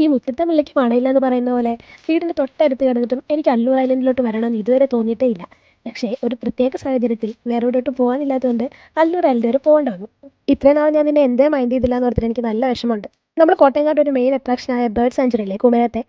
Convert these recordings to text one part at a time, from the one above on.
ഈ മുറ്റത്തെ മുല്ലയ്ക്ക് മണയില്ല എന്ന് പറയുന്ന പോലെ വീടിൻ്റെ തൊട്ടടുത്ത് കിടന്നിട്ടും എനിക്ക് അല്ലൂർ ഐലൻഡിലോട്ട് വരണമെന്ന് ഇതുവരെ തോന്നിയിട്ടേ ഇല്ല. പക്ഷേ ഒരു പ്രത്യേക സാഹചര്യത്തിൽ വേറെ എവിടോട്ടും പോകാനില്ലാത്തതുകൊണ്ട് അല്ലൂർ ഐലൻഡ് വരെ പോകേണ്ട വന്നു. ഇത്രയും നാൾ ഞാൻ നിന്നെ എന്തേ മൈൻഡ് ചെയ്തില്ല എന്ന് ഓർത്തിട്ട് എനിക്ക് നല്ല വിഷമമുണ്ട്. നമ്മൾ കോട്ടയംകാരുടെ ഒരു മെയിൻ അട്രാക്ഷനായ ബേർഡ് സാഞ്ചുറിയില്ലേ കുമരത്തെ,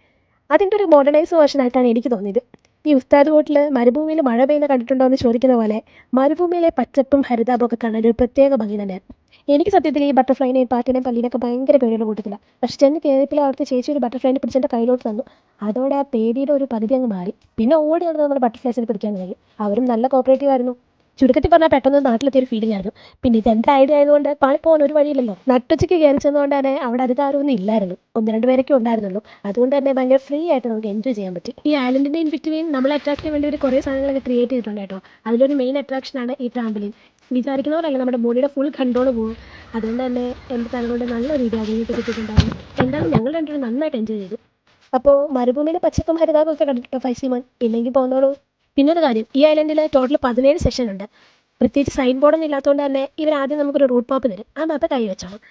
അതിൻ്റെ ഒരു മോഡേണൈസ് വേർഷൻ ആയിട്ടാണ് എനിക്ക് തോന്നിയത്. ഈ ഉസ്താദ് കോട്ടിൽ മരുഭൂമിയിൽ മഴ പെയ്യുന്ന കണ്ടിട്ടുണ്ടോ എന്ന് ചോദിക്കുന്ന പോലെ മരുഭൂമിയിലെ പച്ചപ്പും ഹരിതാപവും ഒക്കെ കാണാൻ ഒരു പ്രത്യേക ഭംഗി തന്നെയാണ്. എനിക്ക് സത്യത്തിൽ ഈ ബട്ടർഫ്ലൈനെയും പാറ്റിനെയും പല്ലീനെയൊക്കെ ഭയങ്കര പേടിയുള്ള കൂട്ടത്തില്ല. പക്ഷെ ചെന്ന് കയറിയപ്പോൾ അവിടുത്തെ ചേച്ചി ഒരു ബട്ടർഫ്ലൈനെ പിടിച്ച് എൻ്റെ കയ്യിലോട്ട് തന്നു. അതോടെ ആ പേടിയുടെ ഒരു പകുതി അങ്ങ് മാറി. പിന്നെ ഓടി നടന്ന് നമ്മുടെ ബട്ടർഫ്ലൈസിനെ പിടിക്കാൻ കഴിയും. അവരും നല്ല കോപ്പറേറ്റീവ് ആയിരുന്നു. ചുരുക്കത്തിൽ പറഞ്ഞാൽ പെട്ടെന്ന് നാട്ടിലെത്തിയൊരു ഫീലിംഗ് ആയിരുന്നു. പിന്നെ ഇത് എൻ്റെ ഐഡിയ ആയതുകൊണ്ട് പാളിപ്പോകാൻ ഒരു വഴിയില്ലല്ലോ. നട്ടുച്ചയ്ക്ക് കയറി ചെന്നതുകൊണ്ട് തന്നെ അവിടെ അധികാരമൊന്നും ഇല്ലായിരുന്നു. 1-2 പേരൊക്കെ ഉണ്ടായിരുന്നുള്ളൂ. അതുകൊണ്ട് തന്നെ ഭയങ്കര ഫ്രീ ആയിട്ട് നമുക്ക് എൻജോയ് ചെയ്യാൻ പറ്റി. ഈ ഐലൻഡിൻ്റെ ഇൻ ബിറ്റ്വീൻ നമ്മളെ അട്രാക്ട് ചെയ്യാൻ വേണ്ടി ഒരു കുറേ സാധനങ്ങളൊക്കെ ക്രിയേറ്റ് ചെയ്തിട്ടുണ്ട് കേട്ടോ. അതിലൊരു മെയിൻ അട്രാക്ഷനാണ് ഈ ട്രാംബലിൻ. വിചാരിക്കുന്ന പോലെയല്ല, നമ്മുടെ ബോഡിയുടെ ഫുൾ കൺട്രോൾ പോകും. അതുകൊണ്ട് തന്നെ എൻ്റെ തലകൊണ്ട് നല്ല രീതിയിൽ അതിലേക്ക് കിട്ടിയിട്ടുണ്ടായിരുന്നു. എന്തായാലും ഞങ്ങൾ രണ്ടുപേരും നന്നായിട്ട് എൻജോയ് ചെയ്തു. അപ്പോൾ മരുഭൂമിയിലെ പച്ചപ്പും ഹരിതാപമൊക്കെ കണ്ടിട്ടോ 5C1 ഇല്ലെങ്കിൽ പോകുന്നോളൂ. പിന്നൊരു കാര്യം, ഈ ഐലൻഡിൽ ടോട്ടൽ 17 സെഷൻ ഉണ്ട്. പ്രത്യേകിച്ച് സൈൻ ബോർഡൊന്നും ഇല്ലാത്തതുകൊണ്ട് തന്നെ ഇവർ ആദ്യം നമുക്കൊരു റൂട്ട് മാപ്പ് തരും. ആ മാപ്പ് കൈ വെച്ചോളാം.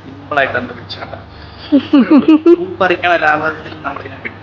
സിമ്പിളായിട്ട് എന്ത് പിടിച്ചാണ് പറിക്കണ ലാഭത്തിൽ നമ്മളിങ്ങനെ